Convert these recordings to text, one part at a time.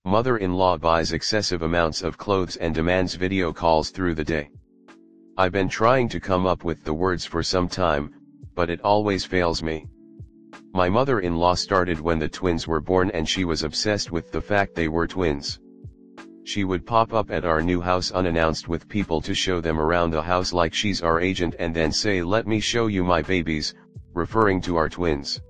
Mother-in-law buys excessive amounts of clothes and demands video calls through the day. I've been trying to come up with the words for some time, but it always fails me. My mother-in-law started when the twins were born and she was obsessed with the fact they were twins. She would pop up at our new house unannounced with people to show them around the house like she's our agent and then say, "Let me show you my babies," referring to our twins.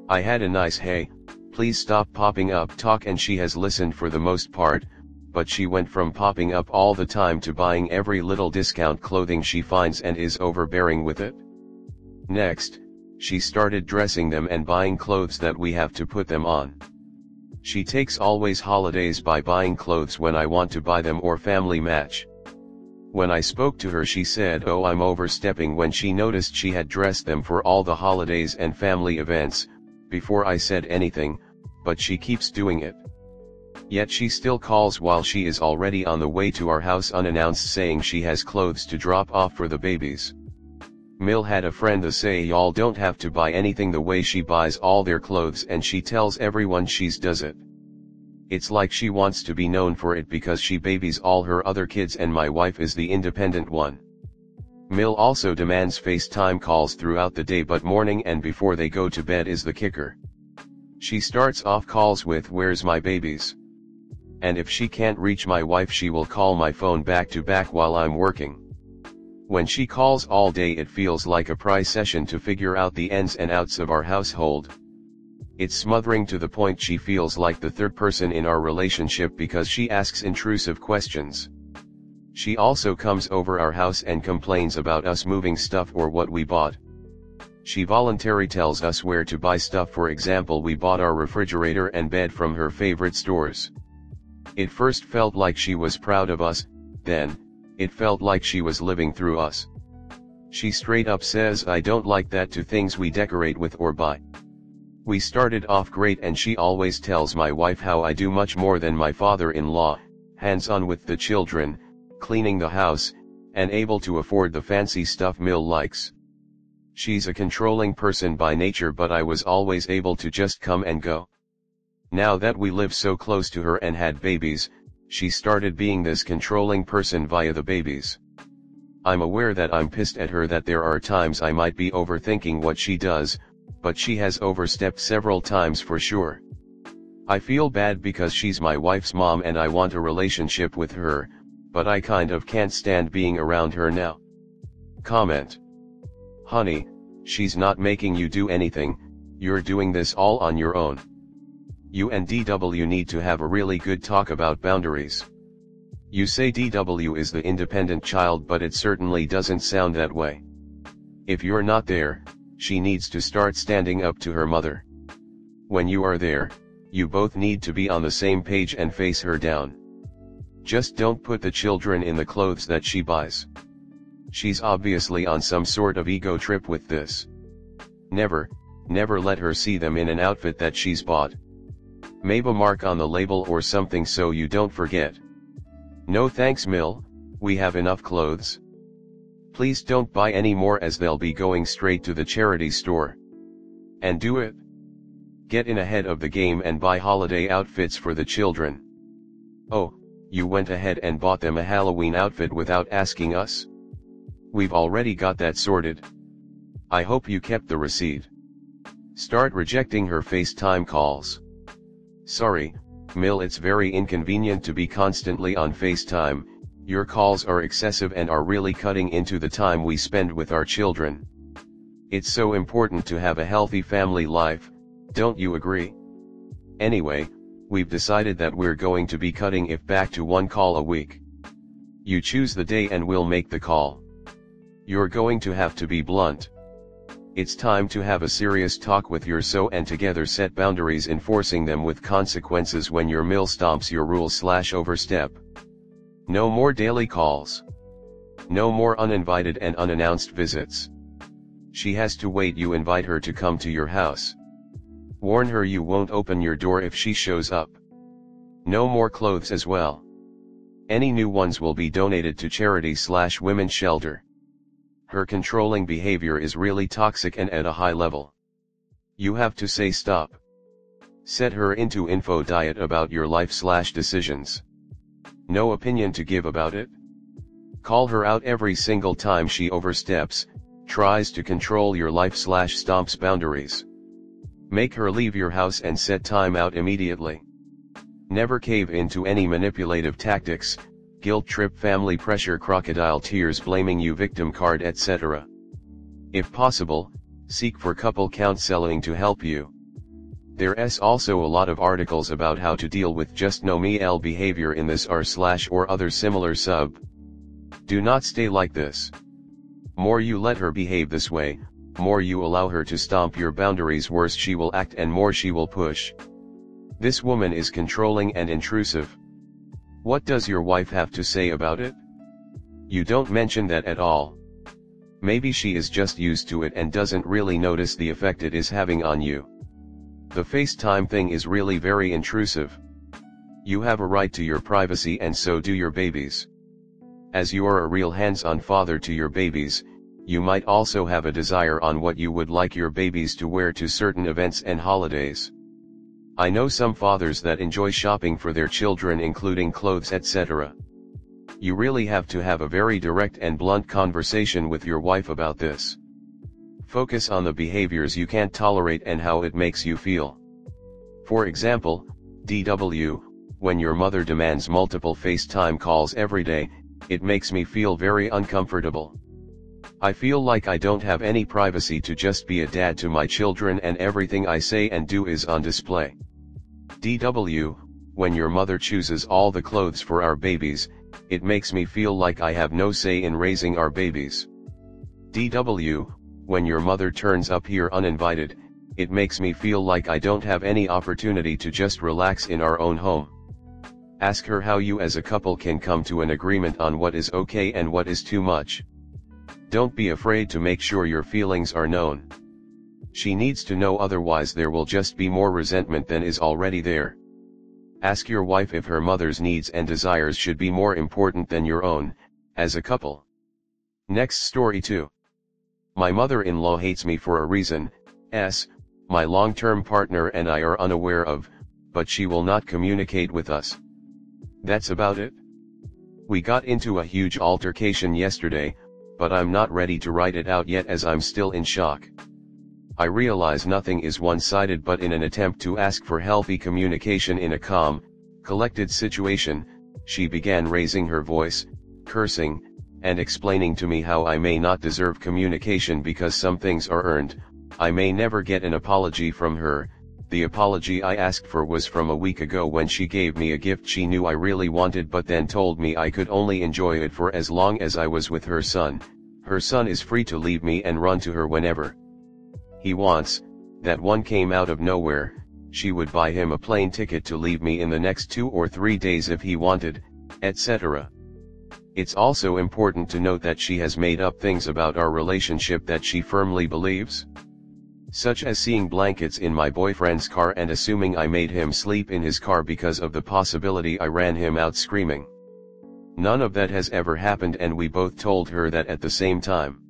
I had a nice "Hey, please stop popping up" talk and she has listened for the most part, but she went from popping up all the time to buying every little discount clothing she finds and is overbearing with it. Next, she started dressing them and buying clothes that we have to put them on. She takes always holidays by buying clothes when I want to buy them or family match. When I spoke to her she said, "Oh, I'm overstepping," when she noticed she had dressed them for all the holidays and family events, before I said anything, but she keeps doing it. Yet she still calls while she is already on the way to our house unannounced saying she has clothes to drop off for the babies. Mill had a friend that say y'all don't have to buy anything the way she buys all their clothes and she tells everyone she's does it. It's like she wants to be known for it because she babies all her other kids and my wife is the independent one. Mill also demands FaceTime calls throughout the day but morning and before they go to bed is the kicker. She starts off calls with "Where's my babies?" And if she can't reach my wife she will call my phone back to back while I'm working. When she calls all day it feels like a pry session to figure out the ins and outs of our household. It's smothering to the point she feels like the third person in our relationship because she asks intrusive questions. She also comes over our house and complains about us moving stuff or what we bought. She voluntarily tells us where to buy stuff. For example, we bought our refrigerator and bed from her favorite stores. It first felt like she was proud of us, then, it felt like she was living through us. She straight up says I don't like that to things we decorate with or buy. We started off great and she always tells my wife how I do much more than my father-in-law, hands-on with the children, cleaning the house, and able to afford the fancy stuff Mill likes. She's a controlling person by nature but I was always able to just come and go. Now that we live so close to her and had babies, she started being this controlling person via the babies. I'm aware that I'm pissed at her that there are times I might be overthinking what she does, but she has overstepped several times for sure. I feel bad because she's my wife's mom and I want a relationship with her, but I kind of can't stand being around her now. Comment. Honey, she's not making you do anything, you're doing this all on your own. You and DW need to have a really good talk about boundaries. You say DW is the independent child but it certainly doesn't sound that way. If you're not there, she needs to start standing up to her mother. When you are there, you both need to be on the same page and face her down. Just don't put the children in the clothes that she buys. She's obviously on some sort of ego trip with this. Never let her see them in an outfit that she's bought. Maybe mark on the label or something so you don't forget. No thanks Mill, we have enough clothes. Please don't buy any more as they'll be going straight to the charity store. And do it. Get in ahead of the game and buy holiday outfits for the children. Oh, you went ahead and bought them a Halloween outfit without asking us? We've already got that sorted. I hope you kept the receipt. Start rejecting her FaceTime calls. Sorry, Mill, it's very inconvenient to be constantly on FaceTime. Your calls are excessive and are really cutting into the time we spend with our children. It's so important to have a healthy family life, don't you agree? Anyway, we've decided that we're going to be cutting it back to one call a week. You choose the day and we'll make the call. You're going to have to be blunt. It's time to have a serious talk with your so and together set boundaries, enforcing them with consequences when your Mill stomps your rules/overstep. No more daily calls. No more uninvited and unannounced visits. She has to wait you invite her to come to your house. Warn her you won't open your door if she shows up. No more clothes as well. Any new ones will be donated to charity/women's shelter. Her controlling behavior is really toxic and at a high level. You have to say stop. Set her into info diet about your life/decisions. No opinion to give about it? Call her out every single time she oversteps, tries to control your life/stomps boundaries. Make her leave your house and set time out immediately. Never cave into any manipulative tactics, guilt trip, family pressure, crocodile tears, blaming you, victim card, etc. If possible, seek for couple counseling to help you. There's also a lot of articles about how to deal with just no me L behavior in this r/or other similar sub. Do not stay like this. More you let her behave this way, more you allow her to stomp your boundaries, worse she will act and more she will push. This woman is controlling and intrusive. What does your wife have to say about it? You don't mention that at all. Maybe she is just used to it and doesn't really notice the effect it is having on you. The FaceTime thing is really very intrusive. You have a right to your privacy and so do your babies. As you are a real hands-on father to your babies, you might also have a desire on what you would like your babies to wear to certain events and holidays. I know some fathers that enjoy shopping for their children, including clothes, etc. You really have to have a very direct and blunt conversation with your wife about this. Focus on the behaviors you can't tolerate and how it makes you feel. For example, DW, when your mother demands multiple FaceTime calls every day, it makes me feel very uncomfortable. I feel like I don't have any privacy to just be a dad to my children and everything I say and do is on display. DW, when your mother chooses all the clothes for our babies, it makes me feel like I have no say in raising our babies. DW, when your mother turns up here uninvited, it makes me feel like I don't have any opportunity to just relax in our own home. Ask her how you as a couple can come to an agreement on what is okay and what is too much. Don't be afraid to make sure your feelings are known. She needs to know, otherwise there will just be more resentment than is already there. Ask your wife if her mother's needs and desires should be more important than your own, as a couple. Next story 2. My mother-in-law hates me for a reason, my long-term partner and I are unaware of, but she will not communicate with us. That's about it. We got into a huge altercation yesterday, but I'm not ready to write it out yet as I'm still in shock. I realize nothing is one-sided, but in an attempt to ask for healthy communication in a calm, collected situation, she began raising her voice, cursing, and explaining to me how I may not deserve communication because some things are earned. I may never get an apology from her. The apology I asked for was from a week ago when she gave me a gift she knew I really wanted, but then told me I could only enjoy it for as long as I was with her son. Her son is free to leave me and run to her whenever he wants. That one came out of nowhere. She would buy him a plane ticket to leave me in the next 2 or 3 days if he wanted, etc. It's also important to note that she has made up things about our relationship that she firmly believes, such as seeing blankets in my boyfriend's car and assuming I made him sleep in his car because of the possibility I ran him out screaming. None of that has ever happened, and we both told her that at the same time.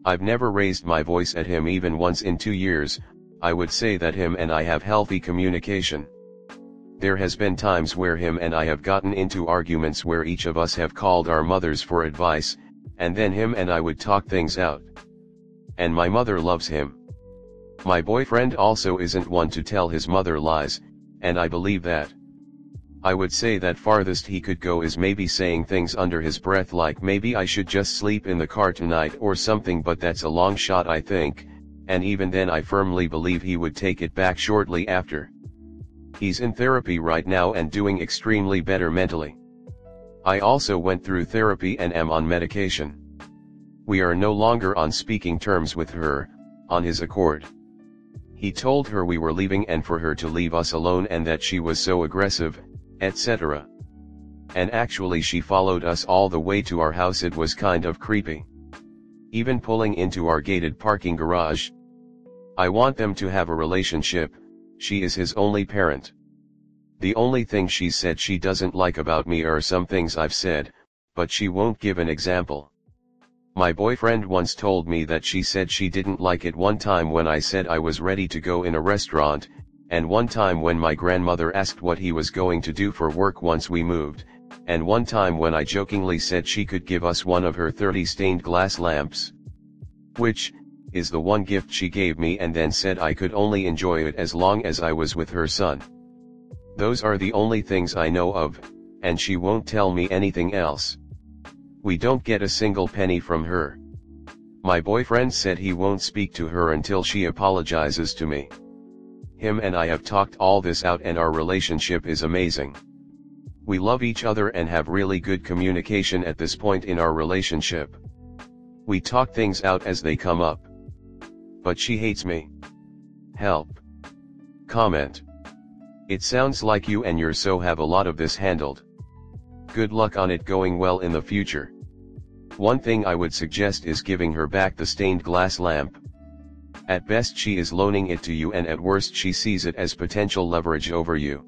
I've never raised my voice at him even once in 2 years. I would say that him and I have healthy communication. There has been times where him and I have gotten into arguments where each of us have called our mothers for advice, and then him and I would talk things out. And my mother loves him. My boyfriend also isn't one to tell his mother lies, and I believe that. I would say that farthest he could go is maybe saying things under his breath like maybe I should just sleep in the car tonight or something, but that's a long shot I think, and even then I firmly believe he would take it back shortly after. He's in therapy right now and doing extremely better mentally. I also went through therapy and am on medication. We are no longer on speaking terms with her, on his accord. He told her we were leaving and for her to leave us alone and that she was so aggressive, etc. And actually she followed us all the way to our house. It was kind of creepy. Even pulling into our gated parking garage. I want them to have a relationship. She is his only parent. The only thing she said she doesn't like about me are some things I've said, but she won't give an example. My boyfriend once told me that she said she didn't like it one time when I said I was ready to go in a restaurant, and one time when my grandmother asked what he was going to do for work once we moved, and one time when I jokingly said she could give us one of her 30 stained glass lamps. Which is the one gift she gave me, and then said I could only enjoy it as long as I was with her son. Those are the only things I know of, and she won't tell me anything else. We don't get a single penny from her. My boyfriend said he won't speak to her until she apologizes to me. Him and I have talked all this out, and our relationship is amazing. We love each other and have really good communication at this point in our relationship. We talk things out as they come up. But she hates me. Help. Comment. It sounds like you and your so have a lot of this handled. Good luck on it going well in the future. One thing I would suggest is giving her back the stained glass lamp. At best she is loaning it to you, and at worst she sees it as potential leverage over you.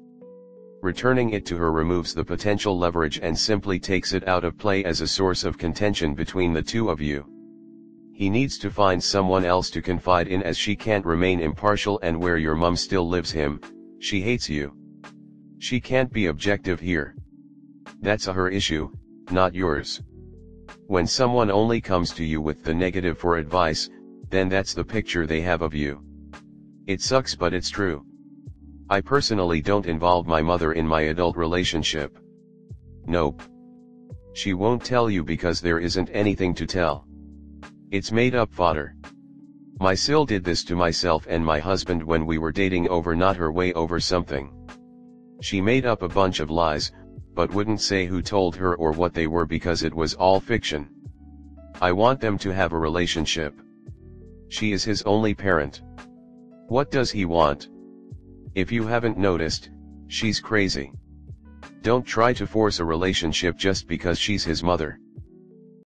Returning it to her removes the potential leverage and simply takes it out of play as a source of contention between the two of you. He needs to find someone else to confide in, as she can't remain impartial, and where your mum still lives him, she hates you. She can't be objective here. That's her issue, not yours. When someone only comes to you with the negative for advice, then that's the picture they have of you. It sucks, but it's true. I personally don't involve my mother in my adult relationship. Nope. She won't tell you because there isn't anything to tell. It's made up fodder. My sil did this to myself and my husband when we were dating over not her way over something. She made up a bunch of lies, but wouldn't say who told her or what they were because it was all fiction. I want them to have a relationship. She is his only parent. What does he want? If you haven't noticed, she's crazy. Don't try to force a relationship just because she's his mother.